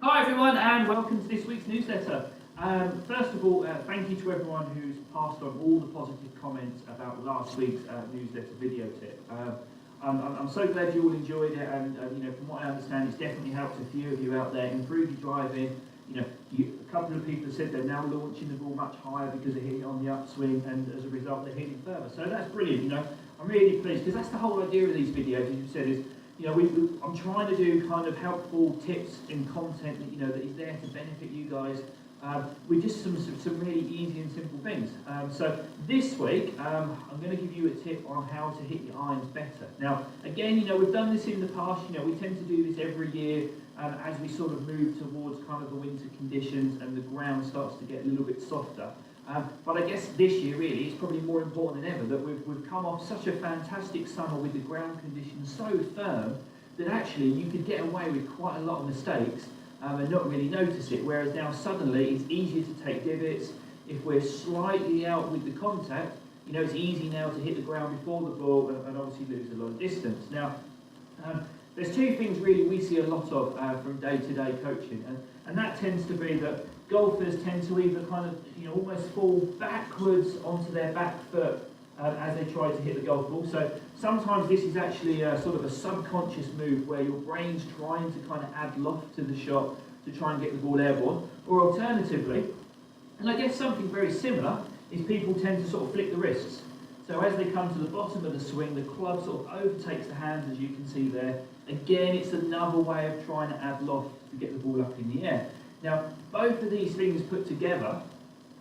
Hi everyone and welcome to this week's newsletter. First of all, thank you to everyone who's passed on all the positive comments about last week's newsletter video tip. I'm so glad you all enjoyed it, and from what I understand, it's definitely helped a few of you out there improve your driving. A couple of people have said they're now launching the ball much higher because they're hitting it on the upswing, and as a result they're hitting further. So that's brilliant. I'm really pleased because that's the whole idea of these videos, as you said, is I'm trying to do kind of helpful tips and content that is there to benefit you guys with just some really easy and simple things. So this week I'm going to give you a tip on how to hit your irons better. Now again, we've done this in the past. We tend to do this every year as we sort of move towards kind of the winter conditions and the ground starts to get a little bit softer. But I guess this year really it's probably more important than ever that we've come off such a fantastic summer with the ground conditions so firm that actually you could get away with quite a lot of mistakes and not really notice it, whereas now suddenly it's easier to take divots. If we're slightly out with the contact, it's easy now to hit the ground before the ball and obviously lose a lot of distance. Now there's two things really we see a lot of from day-to-day coaching, and that tends to be that golfers tend to either kind of almost fall backwards onto their back foot as they try to hit the golf ball. So sometimes this is actually a sort of a subconscious move where your brain's trying to kind of add loft to the shot to try and get the ball airborne. Or alternatively, and I guess something very similar, is people tend to sort of flick the wrists. So as they come to the bottom of the swing, the club sort of overtakes the hands, as you can see there. Again, it's another way of trying to add loft to get the ball up in the air. Now, both of these things put together,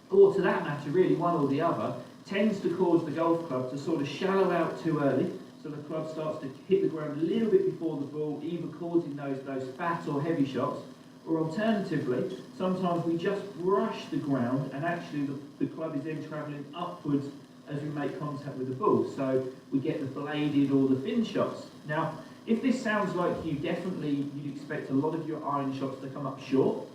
or to that matter really one or the other, tends to cause the golf club to sort of shallow out too early, so the club starts to hit the ground a little bit before the ball, either causing those fat or heavy shots, or alternatively, sometimes we just brush the ground and actually the club is then travelling upwards as we make contact with the ball, so we get the bladed or the thin shots. Now, if this sounds like you'd expect a lot of your iron shots to come up short,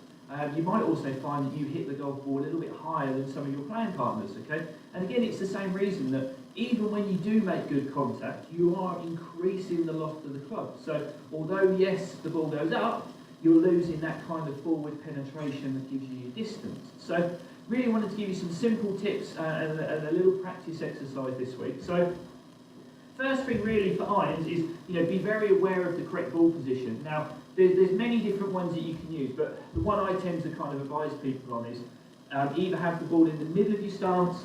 you might also find that you hit the golf ball a little bit higher than some of your playing partners, okay? And again, it's the same reason that even when you do make good contact, you are increasing the loft of the club. So although, yes, the ball goes up, you're losing that kind of forward penetration that gives you your distance. So really wanted to give you some simple tips and a little practice exercise this week. So first thing really for irons is, be very aware of the correct ball position. Now, there's many different ones that you can use, but the one I tend to kind of advise people on is either have the ball in the middle of your stance,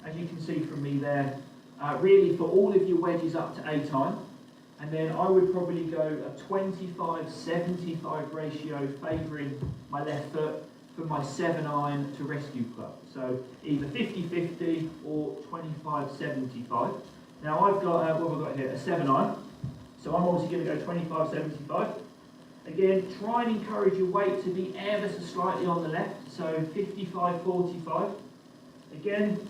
as you can see from me there, really for all of your wedges up to 8 iron, and then I would probably go a 25-75 ratio favouring my left foot for my 7 iron to rescue club. So either 50-50 or 25-75. Now I've got, what have I got here, a 7 iron. So I'm obviously going to go 25-75. Again, try and encourage your weight to be ever so slightly on the left, so 55-45. Again,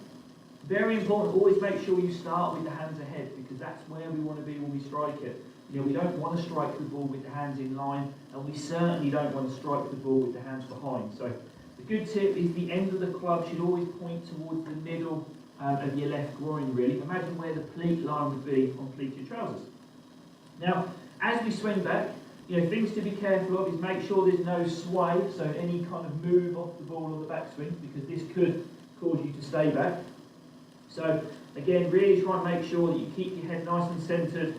very important, always make sure you start with the hands ahead, because that's where we want to be when we strike it. We don't want to strike the ball with the hands in line, and we certainly don't want to strike the ball with the hands behind. So the good tip is the end of the club should always point towards the middle of your left groin, really. Imagine where the pleat line would be on pleat your trousers. Now, as we swing back, things to be careful of is make sure there's no sway, so any kind of move off the ball on the backswing, because this could cause you to stay back. So again, really try and make sure that you keep your head nice and centred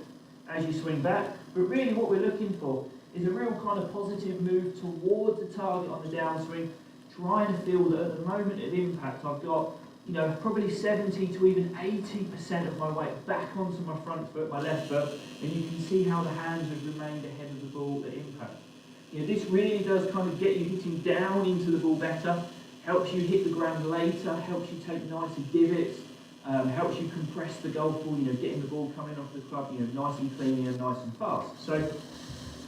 as you swing back. But really what we're looking for is a real kind of positive move towards the target on the downswing, trying to feel that at the moment of impact I've got probably 70 to even 80% of my weight back onto my front foot, my left foot, and you can see how the hands have remained ahead of the ball at impact. This really does kind of get you hitting down into the ball better, helps you hit the ground later, helps you take nicer divots, helps you compress the golf ball, getting the ball coming off the club, nice and clean and nice and fast. So,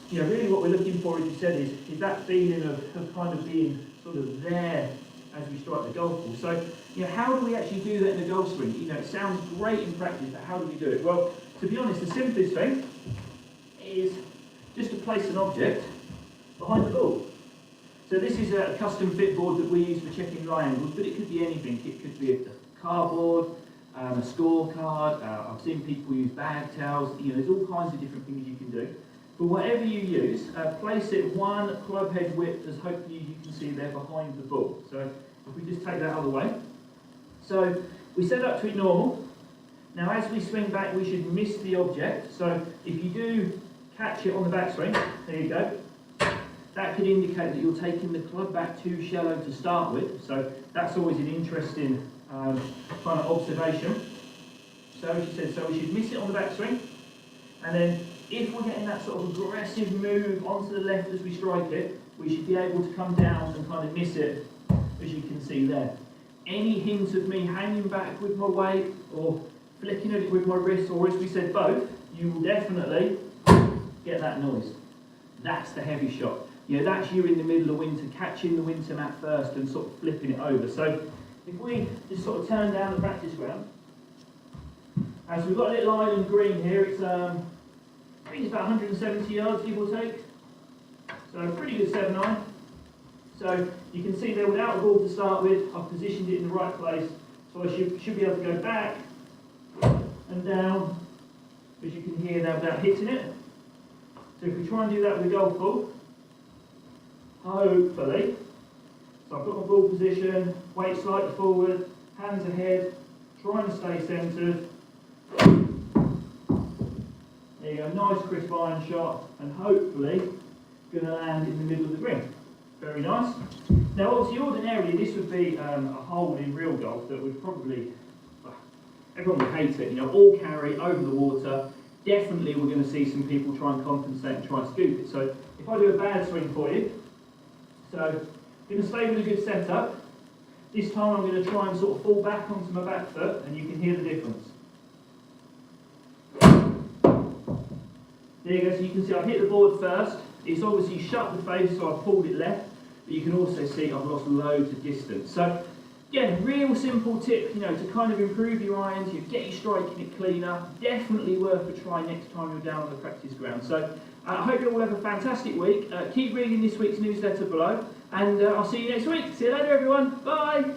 really what we're looking for, as you said, is that feeling of kind of being sort of there as we strike the golf ball. So, how do we actually do that in the golf swing? It sounds great in practice, but how do we do it? Well, to be honest, the simplest thing is just to place an object behind the ball. So this is a custom fit board that we use for checking lie angles, but it could be anything. It could be a cardboard, a scorecard. I've seen people use bag towels. There's all kinds of different things you can do. but whatever you use, place it one club head width, as hopefully you can see there behind the ball. So if we just take that out of the way. So we set up to it normal. Now as we swing back, we should miss the object. So if you do catch it on the backswing, there you go. That could indicate that you're taking the club back too shallow to start with. So that's always an interesting kind of observation. So as you said, so we should miss it on the backswing. And then if we're getting that sort of aggressive move onto the left as we strike it, we should be able to come down and kind of miss it, as you can see there. Any hint of me hanging back with my weight or flicking at it with my wrist, or as we said both, you will definitely get that noise. That's the heavy shot. You know, that's you in the middle of winter, catching the winter mat first and sort of flipping it over. So if we just sort of turn down the practice ground, as we've got a little island green here, it's I think it's about 170 yards, give or take. So a pretty good 7-iron. So you can see there without a ball to start with, I've positioned it in the right place. So I should be able to go back and down, as you can hear there, without hitting it. So if we try and do that with a golf ball, hopefully, so I've got my ball position, weight slightly forward, hands ahead, trying to stay centred. There you go, nice crisp iron shot, and hopefully going to land in the middle of the green. Very nice. Now obviously ordinarily this would be a hole in real golf that would probably, well, everyone would hate it, you know, all carry over the water. Definitely we're going to see some people try and compensate and try and scoop it. So if I do a bad swing for you, so I'm going to stay with a good setup. This time I'm going to try and sort of fall back onto my back foot, and you can hear the difference. There you go, so you can see I hit the board first. It's obviously shut the face, so I've pulled it left, but you can also see I've lost loads of distance. So again, real simple tip, you know, to kind of improve your irons, you get your striking it cleaner. Definitely worth a try next time you're down on the practice ground. So I hope you all have a fantastic week. Keep reading this week's newsletter below, and I'll see you next week. See you later, everyone. Bye.